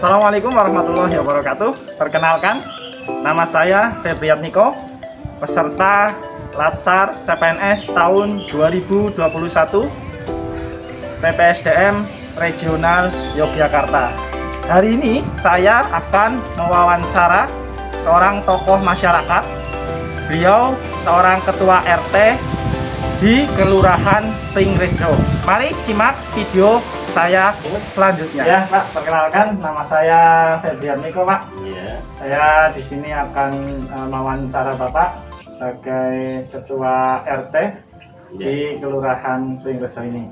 Assalamualaikum warahmatullahi wabarakatuh. Perkenalkan, nama saya Febriat Niko, peserta Latsar CPNS tahun 2021 PPSDM Regional Yogyakarta. Hari ini saya akan mewawancara seorang tokoh masyarakat. Beliau seorang ketua RT di Kelurahan Pringrejo. Mari simak video saya selanjutnya. Ya, Pak, perkenalkan nama saya Febriat Niko, Pak. Iya. Saya di sini akan mewawancara Bapak sebagai ketua RT di Kelurahan Pringrejo ini.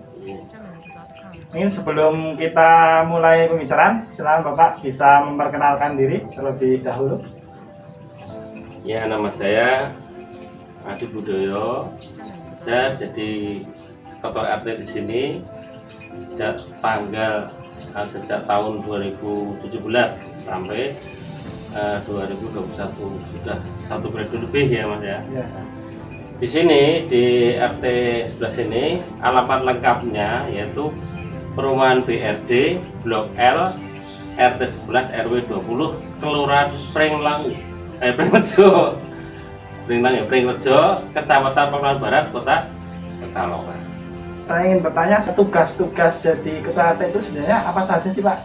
Ini sebelum kita mulai pembicaraan, silakan Bapak bisa memperkenalkan diri terlebih dahulu. Ya, nama saya Adi Budoyo. Saya jadi ketua RT di sini sejak tahun 2017 sampai 2021, sudah satu periode lebih ya Mas ya. Ya. Di sini di RT sebelah sini alamat lengkapnya yaitu Perumahan BRD Blok L RT 11 RW 20 Kelurahan Pringrejo, Kecamatan Pekalongan Barat, Kota Pekalongan. Saya ingin bertanya, tugas-tugas jadi ketua RT itu sebenarnya apa saja sih, Pak?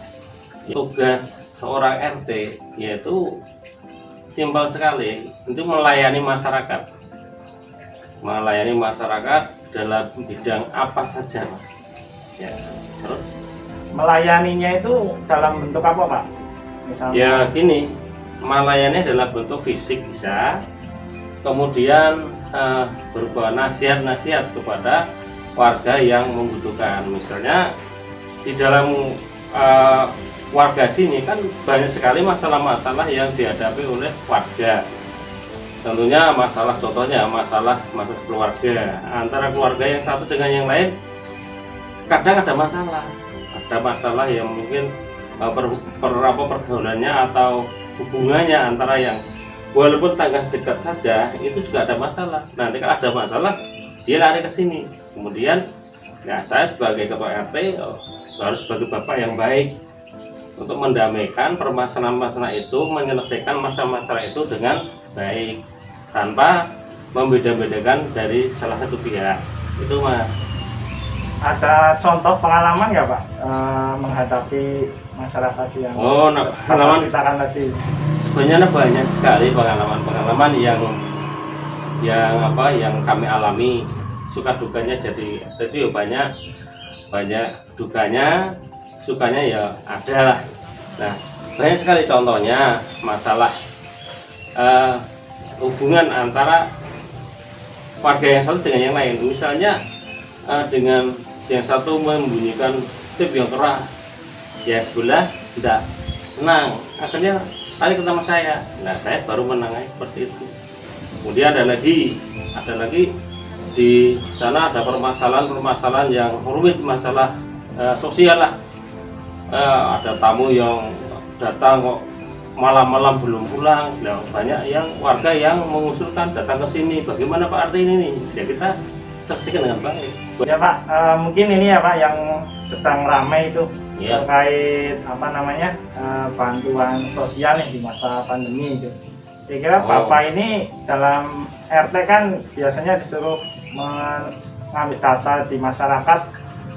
Tugas seorang RT yaitu simpel sekali, itu melayani masyarakat. Melayani masyarakat dalam bidang apa saja, Mas. Ya, terus Melayaninya itu dalam bentuk apa, Pak? Misalnya. ya gini, melayani dalam bentuk fisik bisa, kemudian berupa nasihat-nasihat kepada warga yang membutuhkan. Misalnya di dalam warga sini kan banyak sekali masalah-masalah yang dihadapi oleh warga. Tentunya contohnya masalah keluarga, antara keluarga yang satu dengan yang lain kadang ada masalah yang mungkin pergaulannya atau hubungannya antara yang walaupun tangga sedekat saja itu juga ada masalah. Nanti kalau ada masalah dia lari ke sini. Kemudian ya saya sebagai ketua RT harus sebagai bapak yang baik untuk mendamaikan permasalahan-masalah itu, menyelesaikan masalah-masalah itu dengan baik tanpa membeda-bedakan dari salah satu pihak. Itu Mas. Ada contoh pengalaman nggak, Pak, menghadapi masyarakat yang pengalaman ceritakan tadi? sebenarnya banyak sekali pengalaman yang kami alami. Suka dukanya jadi banyak dukanya, sukanya ya ada lah. Nah, banyak sekali contohnya masalah hubungan antara warga yang satu dengan yang lain. Misalnya dengan yang satu membunyikan tip yang keras, ya sebelah tidak senang, akhirnya tadi ke tempat saya. Nah, saya baru menangani seperti itu. Kemudian ada lagi di sana ada permasalahan yang rumit, masalah sosial lah. Ada tamu yang datang kok malam-malam belum pulang. Nah, banyak yang warga yang mengusulkan datang ke sini. Bagaimana Pak RT ini? Ya kita selesaikan dengan baik. Ya Pak, mungkin ini ya Pak yang sedang ramai itu Ya. terkait bantuan sosial nih di masa pandemi itu. Kira-kira Bapak ini dalam RT kan biasanya disuruh mengambil data di masyarakat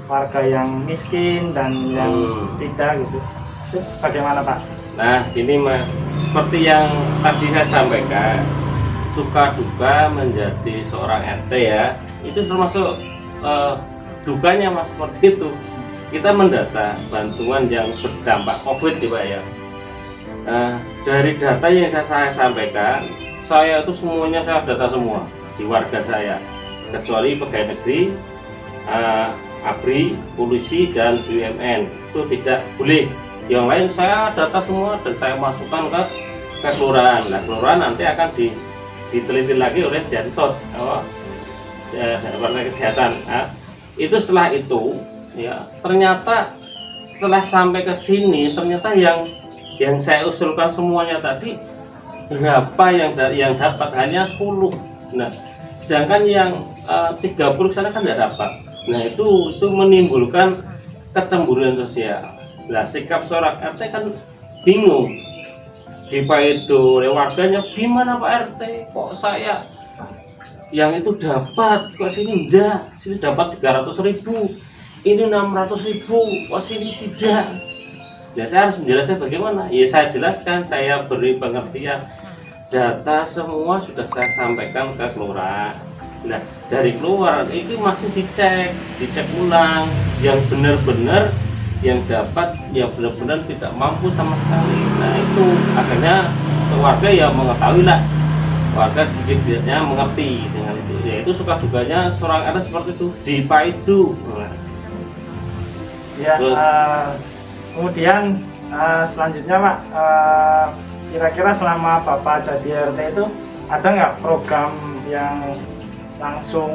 warga yang miskin dan yang tidak gitu. Itu bagaimana Pak? Nah, ini Mas, seperti yang tadi saya sampaikan, suka duka menjadi seorang RT ya, itu termasuk dukanya Mas, seperti itu. Kita mendata bantuan yang berdampak COVID ya Pak ya. Dari data yang saya sampaikan, saya itu semuanya saya data semua di warga saya, kecuali pegawai negeri, ABRI, polisi dan BUMN itu tidak boleh. Yang lain saya data semua dan saya masukkan ke kelurahan. Nah, kelurahan nanti akan diteliti lagi oleh Dinsos, Departemen Kesehatan. Nah, itu setelah itu ya ternyata setelah sampai ke sini ternyata yang saya usulkan semuanya tadi berapa yang dapat hanya 10. Nah, sedangkan yang 30 sana kan tidak dapat. Nah, itu menimbulkan kecemburuan sosial. Nah, sikap seorang RT kan bingung. Dipaido oleh warganya, gimana Pak RT, kok saya yang itu dapat, kok sini enggak, sini dapat 300.000, ini 600.000, kok sini tidak. Ya saya harus menjelaskan bagaimana. Ya saya jelaskan, saya beri pengertian. Data semua sudah saya sampaikan ke kelurahan. Nah dari keluar itu masih dicek ulang yang benar-benar yang dapat, yang benar-benar tidak mampu sama sekali. Nah itu akhirnya warga yang mengetahui lah, warga sedikit-sedikitnya mengerti dengan itu. Ya itu suka dukanya seorang anak seperti itu dipaidu. Nah. Ya, kemudian selanjutnya Pak, kira-kira selama Bapak jadi RT itu ada nggak program yang langsung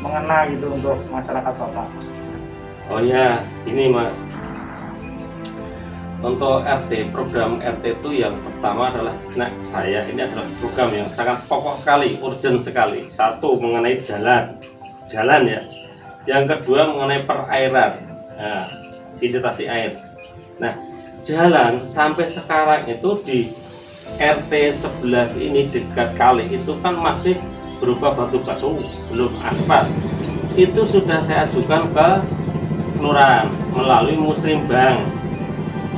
mengena gitu untuk masyarakat Bapak? Oh ya, ini Mas. Untuk RT, program RT itu yang pertama adalah, nah saya ini adalah program yang sangat pokok sekali, urgent sekali. Satu mengenai jalan ya. Yang kedua mengenai perairan, nah, sanitasi air. Nah, jalan sampai sekarang itu di RT 11 ini dekat kali itu kan masih berupa batu-batu, belum aspal. Itu sudah saya ajukan ke kelurahan melalui Muslimbang,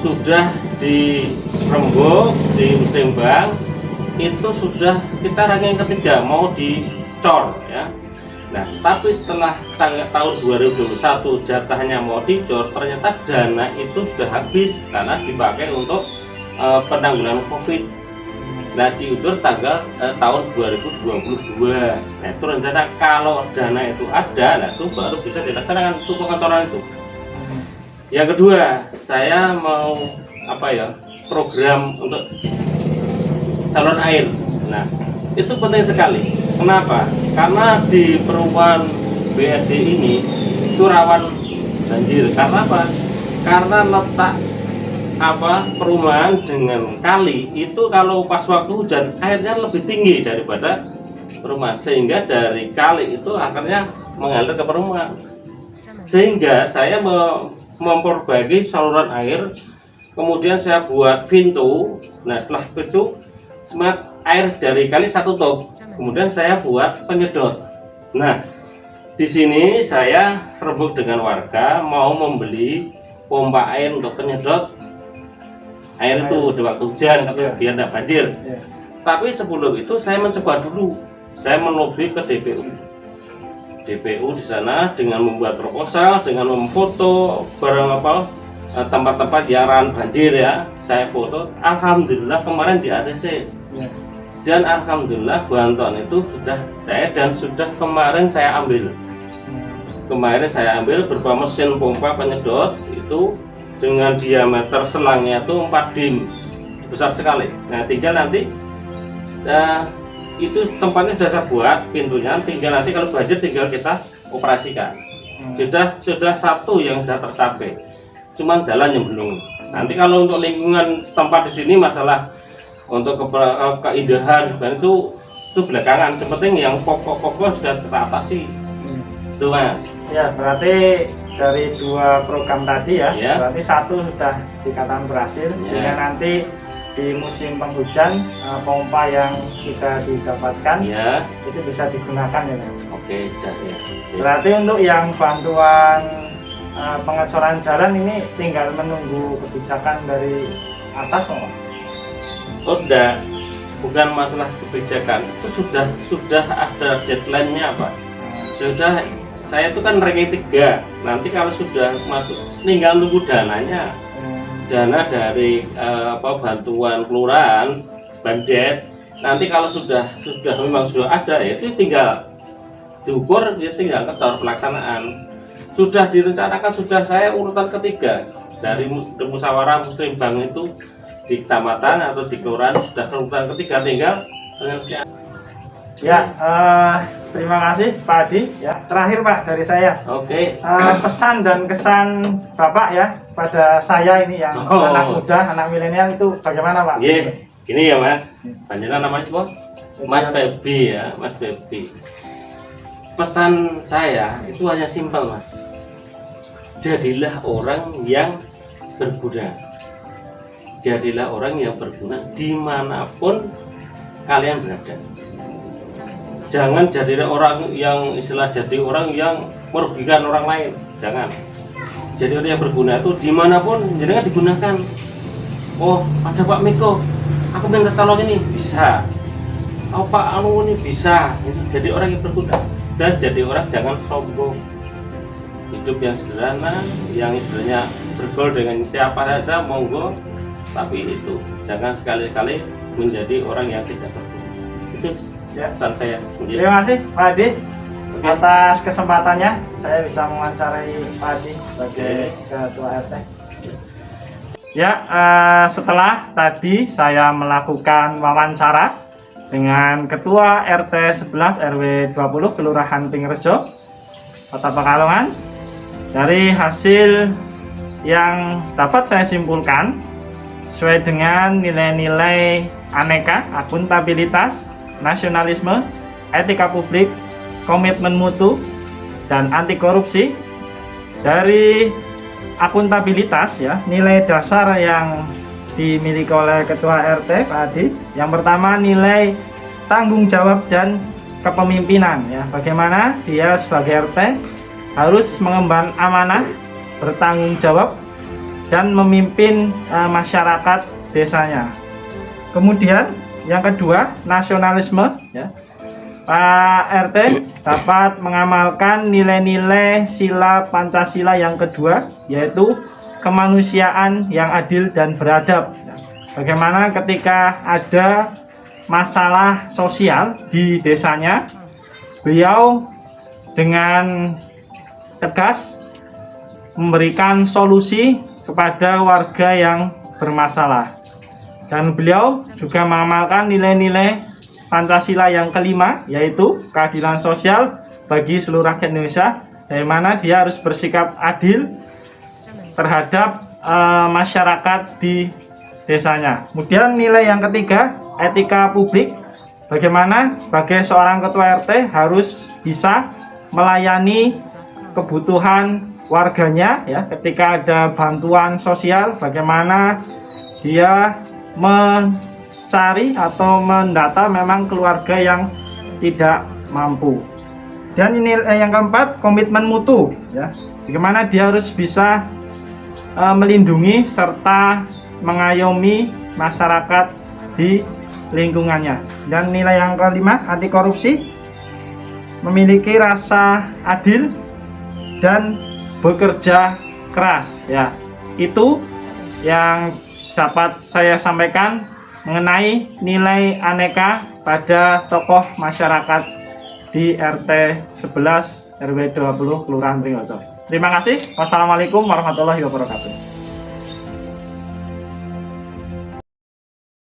sudah di rembuk di Muslimbang, itu sudah kita ranking ketiga mau dicor ya. Nah tapi setelah tahun 2021 jatahnya mau dicor, ternyata dana itu sudah habis karena dipakai untuk penanggulangan COVID. Nah diundur tanggal tahun 2022. Nah itu rencana kalau dana itu ada, nah itu baru bisa dilaksanakan untuk pengecoran itu. Yang kedua, saya mau program untuk saluran air. Nah itu penting sekali. Kenapa? Karena di perumahan BRD ini itu rawan banjir. Karena apa? Karena letak perumahan dengan kali itu kalau pas waktu hujan airnya lebih tinggi daripada perumahan, sehingga dari kali itu akhirnya mengalir ke perumahan, sehingga saya memperbaiki saluran air, kemudian saya buat pintu. Nah setelah pintu semua air dari kali satu tutup, kemudian saya buat penyedot. Nah di sini saya rebut dengan warga mau membeli pompa air untuk penyedot air itu di waktu hujan, biar tidak banjir. Tapi sebelum itu saya mencoba dulu, saya melobi ke DPU di sana dengan membuat proposal, dengan memfoto tempat-tempat yang rawan banjir ya. Saya foto, alhamdulillah kemarin di ACC dan alhamdulillah bantuan itu sudah saya dan sudah kemarin saya ambil. Kemarin saya ambil berupa mesin pompa penyedot itu dengan diameter selangnya itu 4 dim, besar sekali. Nah tinggal nanti itu tempatnya sudah saya buat pintunya, tinggal nanti kalau banjir tinggal kita operasikan. Sudah satu yang sudah tercapai, cuman jalan yang belum. Nanti kalau untuk lingkungan setempat di sini masalah untuk keindahan dan itu belakangan, seperti yang pokok-pokok sudah teratasi. Itu Mas. Ya berarti dari dua program tadi ya, berarti satu sudah dikatakan berhasil, sehingga nanti di musim penghujan pompa yang sudah didapatkan itu bisa digunakan ya. Oke, ya. Berarti untuk yang bantuan pengecoran jalan ini tinggal menunggu kebijakan dari atas Pak? Oh enggak, bukan masalah kebijakan, itu sudah ada deadline-nya Pak. Sudah. Saya itu kan ranking 3, nanti kalau sudah masuk tinggal nunggu dananya, dana dari bantuan kelurahan, Bandes. Nanti kalau memang sudah ada ya itu tinggal diukur, ya tinggal ketor pelaksanaan. Sudah direncanakan, sudah saya urutan ketiga dari musyawarah Muslimbang itu di kecamatan atau di kelurahan sudah urutan ketiga, tinggal penyelesaian. Ya, terima kasih Pak Adi. Ya, terakhir Pak dari saya. Oke. Pesan dan kesan Bapak ya pada saya ini yang anak muda, anak milenial itu bagaimana Pak? Iya, gini ya Mas. Panjenengan namanya siapa? Mas Febi ya, Mas Febi. Pesan saya itu hanya simpel Mas. Jadilah orang yang berguna. jadilah orang yang berguna dimanapun kalian berada. Jangan jadilah orang yang jadi orang yang merugikan orang lain. Jangan. Jadi orang yang berguna itu dimanapun jangan digunakan. Oh, ada Pak Miko, aku minta tolong ini, bisa. Oh Pak Anu ini bisa. Jadi orang yang berguna. Dan jadi orang jangan sombong. Hidup yang sederhana, yang istilahnya bergaul dengan siapa saja monggo, tapi itu jangan sekali-kali menjadi orang yang tidak berguna. Itu ya pesan saya. Terima kasih Pak Adi atas kesempatannya saya bisa mewawancarai Pak Adi sebagai ketua RT. Ya, setelah tadi saya melakukan wawancara dengan ketua RT 11 RW 20 Kelurahan Pingrejo, Kota Pekalongan. Dari hasil yang dapat saya simpulkan sesuai dengan nilai-nilai aneka, akuntabilitas, nasionalisme, etika publik, komitmen mutu, dan anti korupsi. Dari akuntabilitas ya, nilai dasar yang dimiliki oleh ketua RT Pak Adi. Yang pertama nilai tanggung jawab dan kepemimpinan ya. Bagaimana dia sebagai RT harus mengemban amanah, bertanggung jawab dan memimpin masyarakat desanya. Kemudian yang kedua, nasionalisme ya. Pak RT dapat mengamalkan nilai-nilai sila Pancasila yang kedua, yaitu kemanusiaan yang adil dan beradab. Bagaimana ketika ada masalah sosial di desanya, beliau dengan tegas memberikan solusi kepada warga yang bermasalah. Dan beliau juga mengamalkan nilai-nilai Pancasila yang kelima, yaitu keadilan sosial bagi seluruh rakyat Indonesia, dari mana dia harus bersikap adil terhadap masyarakat di desanya. Kemudian nilai yang ketiga, etika publik. Bagaimana sebagai seorang ketua RT harus bisa melayani kebutuhan warganya ya, ketika ada bantuan sosial, bagaimana dia mencari atau mendata memang keluarga yang tidak mampu. Dan ini yang keempat, komitmen mutu ya, bagaimana dia harus bisa melindungi serta mengayomi masyarakat di lingkungannya. Dan nilai yang kelima, anti korupsi, memiliki rasa adil dan bekerja keras ya. Itu yang dapat saya sampaikan mengenai nilai aneka pada tokoh masyarakat di RT 11 RW 20 Kelurahan Pringrejo. Terima kasih. Wassalamualaikum warahmatullahi wabarakatuh.